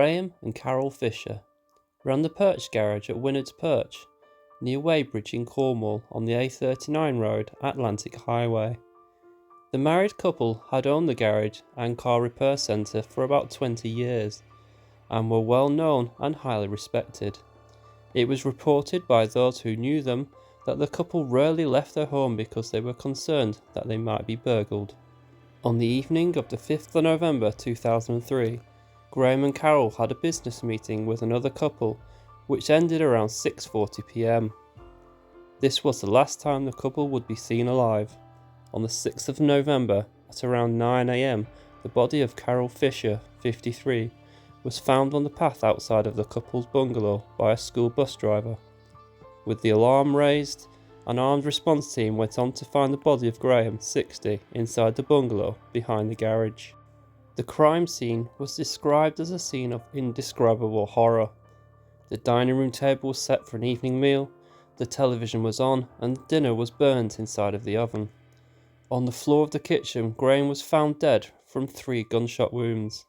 Graham and Carol Fisher ran the Perch garage at Winnard's Perch, near Wadebridge in Cornwall on the A39 road, Atlantic Highway. The married couple had owned the garage and car repair centre for about 20 years and were well known and highly respected. It was reported by those who knew them that the couple rarely left their home because they were concerned that they might be burgled. On the evening of the 5th of November 2003, Graham and Carol had a business meeting with another couple, which ended around 6:40 p.m. This was the last time the couple would be seen alive. On the 6th of November, at around 9 a.m, the body of Carol Fisher, 53, was found on the path outside of the couple's bungalow by a school bus driver. With the alarm raised, an armed response team went on to find the body of Graham, 60, inside the bungalow behind the garage. The crime scene was described as a scene of indescribable horror. The dining room table was set for an evening meal, the television was on, and dinner was burnt inside of the oven. On the floor of the kitchen, Graham was found dead from 3 gunshot wounds.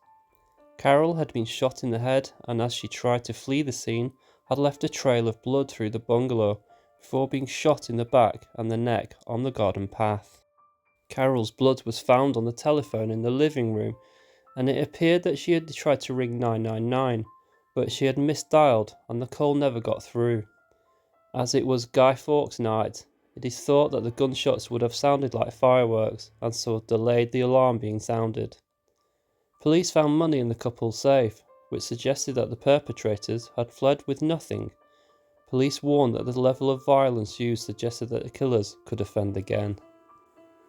Carol had been shot in the head, and as she tried to flee the scene, had left a trail of blood through the bungalow before being shot in the back and the neck on the garden path. Carol's blood was found on the telephone in the living room, and it appeared that she had tried to ring 999, but she had misdialed and the call never got through. As it was Guy Fawkes night, it is thought that the gunshots would have sounded like fireworks and so delayed the alarm being sounded. Police found money in the couple's safe, which suggested that the perpetrators had fled with nothing. Police warned that the level of violence used suggested that the killers could offend again.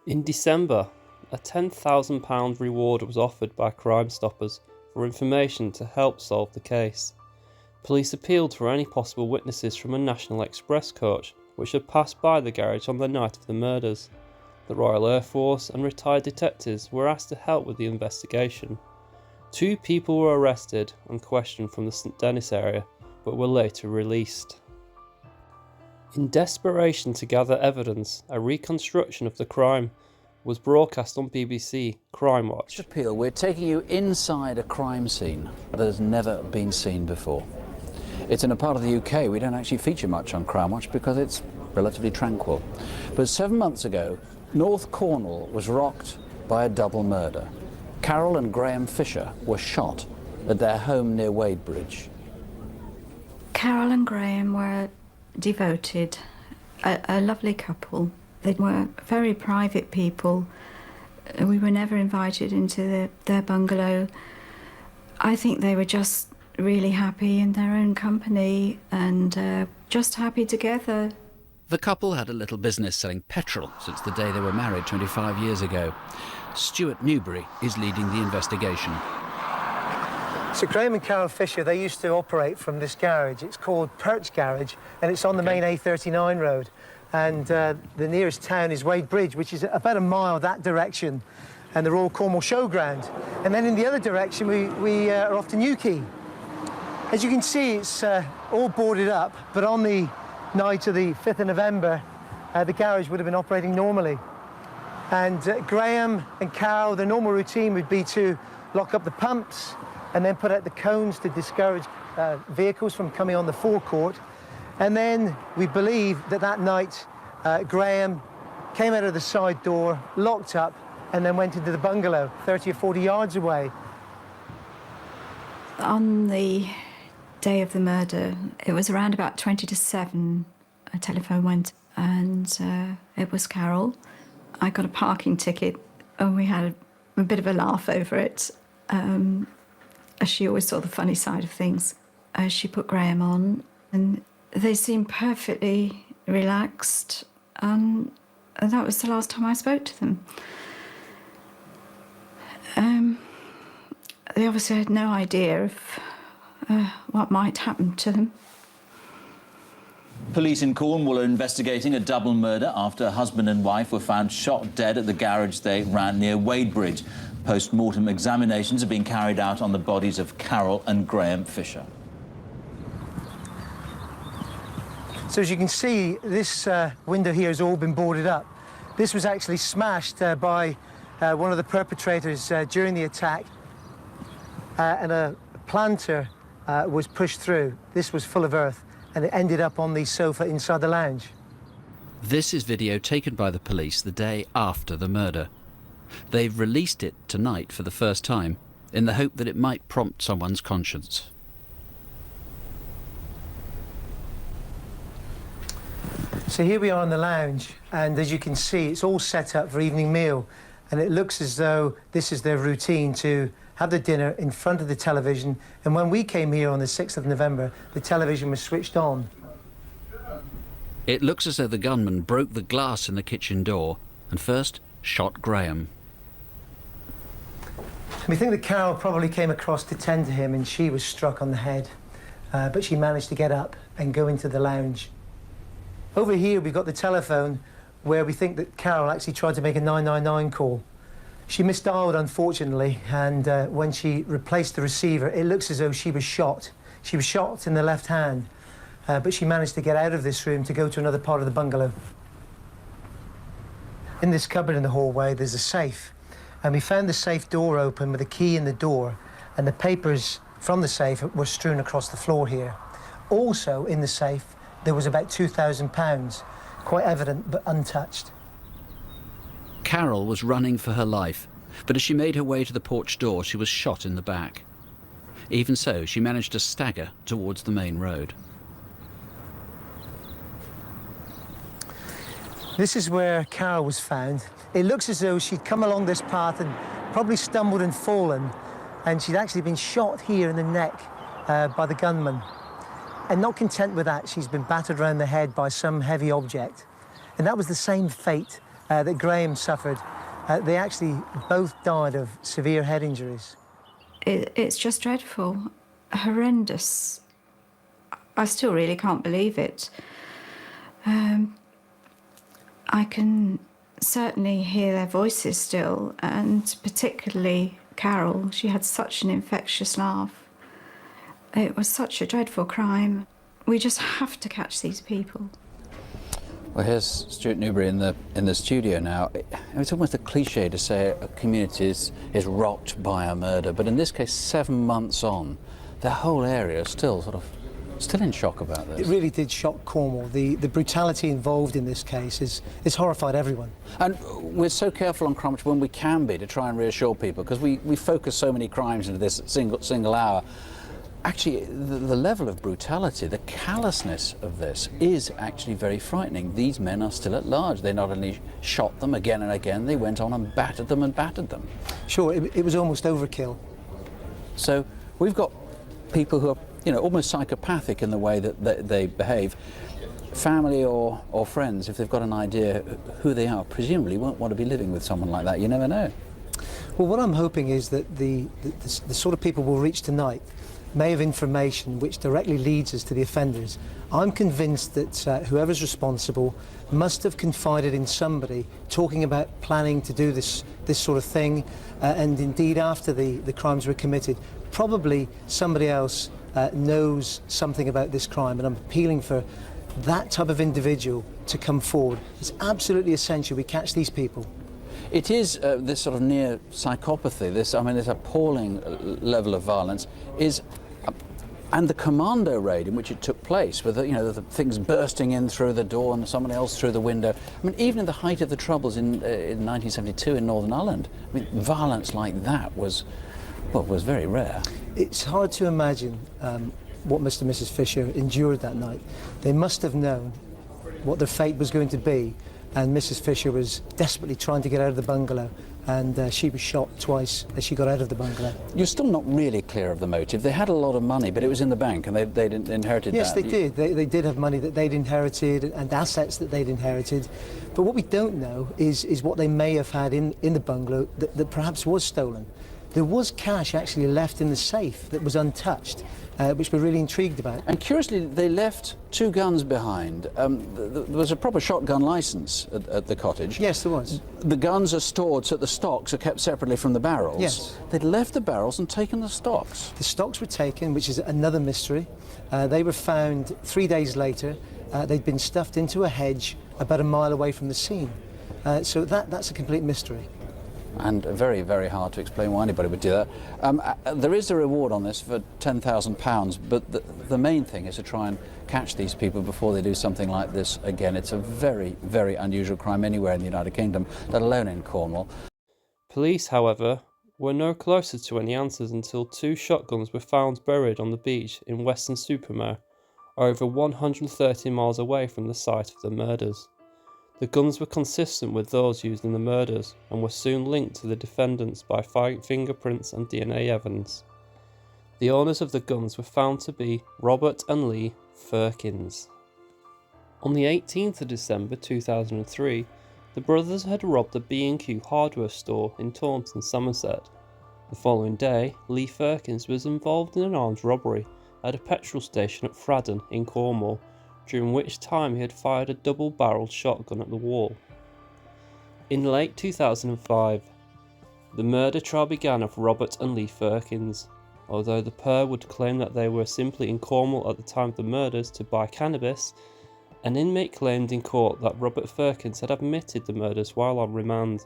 In December, a £10,000 reward was offered by Crime Stoppers for information to help solve the case. Police appealed for any possible witnesses from a National Express coach which had passed by the garage on the night of the murders. The Royal Air Force and retired detectives were asked to help with the investigation. 2 people were arrested and questioned from the St Denis area, but were later released. In desperation to gather evidence, a reconstruction of the crime was broadcast on BBC Crime Watch. Appeal, we're taking you inside a crime scene that has never been seen before. It's in a part of the UK we don't actually feature much on Crime Watch because it's relatively tranquil. But 7 months ago, North Cornwall was rocked by a double murder. Carol and Graham Fisher were shot at their home near Wadebridge. Carol and Graham were devoted, a lovely couple. They were very private people. We were never invited into their bungalow. I think they were just really happy in their own company and just happy together. The couple had a little business selling petrol since the day they were married 25 years ago. Stuart Newbury is leading the investigation. So Graham and Carol Fisher, they used to operate from this garage. It's called Perch Garage, and it's on the main A39 road. And the nearest town is Wadebridge, which is about a mile that direction, and the Royal Cornwall Showground. And then in the other direction, we are off to Newquay. As you can see, it's all boarded up, but on the night of the 5th of November, the garage would have been operating normally. And Graham and Carol, their normal routine would be to lock up the pumps and then put out the cones to discourage vehicles from coming on the forecourt. And then we believe that that night, Graham came out of the side door, locked up, and then went into the bungalow, 30 or 40 yards away. On the day of the murder, it was around about 20 to 7, a telephone went, and it was Carol. I got a parking ticket, and we had a bit of a laugh over it. As she always saw the funny side of things. She put Graham on, and they seemed perfectly relaxed, and that was the last time I spoke to them. They obviously had no idea of what might happen to them. Police in Cornwall are investigating a double murder after a husband and wife were found shot dead at the garage they ran near Wadebridge. Post-mortem examinations have been carried out on the bodies of Carol and Graham Fisher. So as you can see, this window here has all been boarded up. This was actually smashed by one of the perpetrators during the attack, and a planter was pushed through. This was full of earth, and it ended up on the sofa inside the lounge. This is video taken by the police the day after the murder. They've released it tonight for the first time in the hope that it might prompt someone's conscience. So here we are in the lounge, and as you can see, it's all set up for evening meal, and it looks as though this is their routine to have the dinner in front of the television. And when we came here on the 6th of November, the television was switched on. It looks as though the gunman broke the glass in the kitchen door and first shot Graham. We think that Carol probably came across to tend to him, and she was struck on the head, but she managed to get up and go into the lounge. Over here we've got the telephone where we think that Carol actually tried to make a 999 call. She misdialed, unfortunately, and when she replaced the receiver, it looks as though she was shot. She was shot in the left hand, but she managed to get out of this room to go to another part of the bungalow. In this cupboard in the hallway, there's a safe, and we found the safe door open with a key in the door, and the papers from the safe were strewn across the floor here. Also in the safe, there was about £2,000, quite evident but untouched. Carol was running for her life, but as she made her way to the porch door, she was shot in the back. Even so, she managed to stagger towards the main road. This is where Carol was found. It looks as though she'd come along this path and probably stumbled and fallen, and she'd actually been shot here in the neck by the gunman. And not content with that, she's been battered around the head by some heavy object. And that was the same fate that Graham suffered. They actually both died of severe head injuries. It's just dreadful, horrendous. I still really can't believe it. I can certainly hear their voices still, and particularly Carol. She had such an infectious laugh. It was such a dreadful crime. We just have to catch these people. Well, here's Stuart Newbury in the studio now. It's almost a cliche to say a community is rocked by a murder, but in this case, 7 months on, the whole area is still in shock about this. It really did shock Cornwall. The brutality involved in this case is horrified everyone. And we're so careful on Crime Watch when we can be to try and reassure people, because we focus so many crimes into this single hour. Actually, the level of brutality, the callousness of this is actually very frightening. These men are still at large. They not only shot them again and again, they went on and battered them. Sure, it was almost overkill. So we've got people who are, almost psychopathic in the way that they behave. Family or friends, if they've got an idea who they are, presumably won't want to be living with someone like that. You never know. Well, what I'm hoping is that the sort of people we'll reach tonight may have information which directly leads us to the offenders. I'm convinced that whoever's responsible must have confided in somebody talking about planning to do this sort of thing, and indeed after the crimes were committed, probably somebody else knows something about this crime, and I'm appealing for that type of individual to come forward. It's absolutely essential we catch these people. It is this sort of near psychopathy, this appalling level of violence and the commando raid in which it took place, with the things bursting in through the door and someone else through the window. I mean, even in the height of the Troubles in 1972 in Northern Ireland, violence like that was very rare. It's hard to imagine what Mr. and Mrs. Fisher endured that night. They must have known what their fate was going to be, and Mrs. Fisher was desperately trying to get out of the bungalow, and she was shot twice as she got out of the bungalow. You're still not really clear of the motive. They had a lot of money, but it was in the bank, and they'd inherited yes, that. Yes, they did. They did have money that they'd inherited and assets that they'd inherited. But what we don't know is what they may have had in the bungalow that perhaps was stolen. There was cash actually left in the safe that was untouched, which we're really intrigued about. And curiously, they left 2 guns behind. There was a proper shotgun licence at the cottage. Yes, there was. The guns are stored so the stocks are kept separately from the barrels. Yes. They'd left the barrels and taken the stocks. The stocks were taken, which is another mystery. They were found 3 days later. They'd been stuffed into a hedge about a mile away from the scene. So that's a complete mystery. and very, very hard to explain why anybody would do that. There is a reward on this for £10,000, but the main thing is to try and catch these people before they do something like this again. It's a very, very unusual crime anywhere in the United Kingdom, let alone in Cornwall. Police, however, were no closer to any answers until 2 shotguns were found buried on the beach in Western Supermare, over 130 miles away from the site of the murders. The guns were consistent with those used in the murders and were soon linked to the defendants by fingerprints and DNA evidence. The owners of the guns were found to be Robert and Lee Firkins. On the 18th of December 2003, the brothers had robbed a B&Q hardware store in Taunton, Somerset. The following day, Lee Firkins was involved in an armed robbery at a petrol station at Fradden in Cornwall, during which time he had fired a double-barrelled shotgun at the wall. In late 2005, the murder trial began of Robert and Lee Firkins. Although the pair would claim that they were simply in Cornwall at the time of the murders to buy cannabis, an inmate claimed in court that Robert Firkins had admitted the murders while on remand.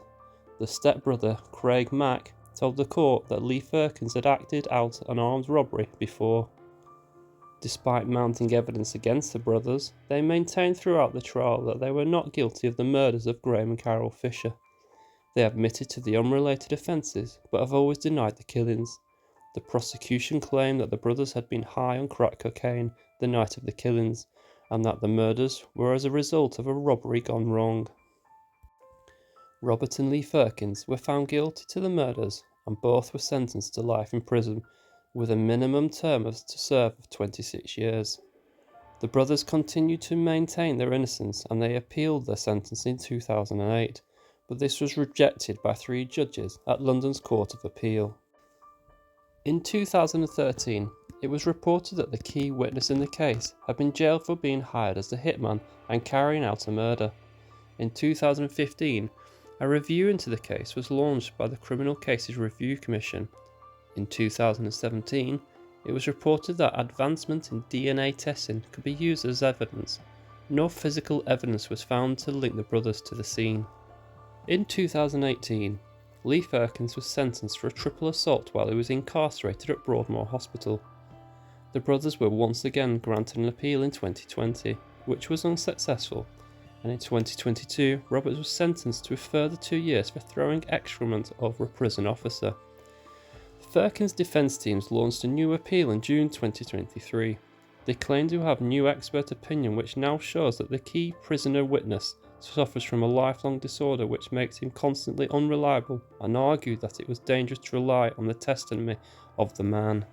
The stepbrother, Craig Mack, told the court that Lee Firkins had acted out an armed robbery before. Despite mounting evidence against the brothers, they maintained throughout the trial that they were not guilty of the murders of Graham and Carol Fisher. They admitted to the unrelated offences, but have always denied the killings. The prosecution claimed that the brothers had been high on crack cocaine the night of the killings, and that the murders were as a result of a robbery gone wrong. Robert and Lee Firkins were found guilty to the murders, and both were sentenced to life in prison, with a minimum term to serve of 26 years. The brothers continued to maintain their innocence and they appealed their sentence in 2008, but this was rejected by 3 judges at London's Court of Appeal. In 2013, it was reported that the key witness in the case had been jailed for being hired as the hitman and carrying out a murder. In 2015, a review into the case was launched by the Criminal Cases Review Commission. In 2017, it was reported that advancement in DNA testing could be used as evidence. No physical evidence was found to link the brothers to the scene. In 2018, Lee Firkins was sentenced for a triple assault while he was incarcerated at Broadmoor Hospital. The brothers were once again granted an appeal in 2020, which was unsuccessful, and in 2022, Roberts was sentenced to a further 2 years for throwing excrement over a prison officer. Firkins' defence teams launched a new appeal in June 2023. They claim to have new expert opinion which now shows that the key prisoner witness suffers from a lifelong disorder which makes him constantly unreliable, and argued that it was dangerous to rely on the testimony of the man.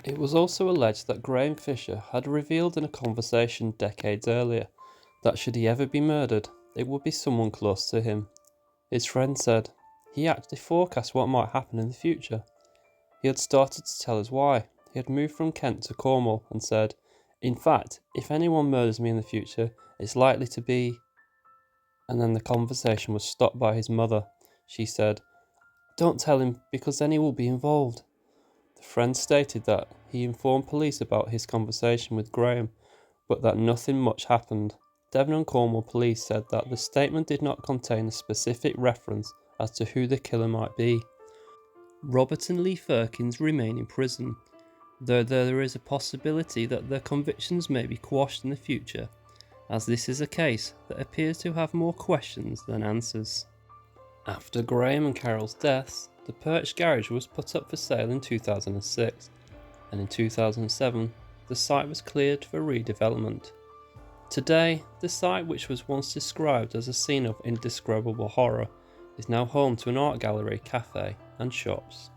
It was also alleged that Graham Fisher had revealed in a conversation decades earlier that should he ever be murdered, it would be someone close to him. His friend said he actually forecast what might happen in the future. He had started to tell us why. He had moved from Kent to Cornwall and said, "In fact, if anyone murders me in the future, it's likely to be..." And then the conversation was stopped by his mother. She said, "Don't tell him because then he will be involved." The friend stated that he informed police about his conversation with Graham, but that nothing much happened. Devon and Cornwall police said that the statement did not contain a specific reference as to who the killer might be. Robert and Lee Firkins remain in prison, though there is a possibility that their convictions may be quashed in the future, as this is a case that appears to have more questions than answers. After Graham and Carol's deaths, the Perch Garage was put up for sale in 2006, and in 2007 the site was cleared for redevelopment. Today, the site, which was once described as a scene of indescribable horror, is now home to an art gallery, cafe and shops.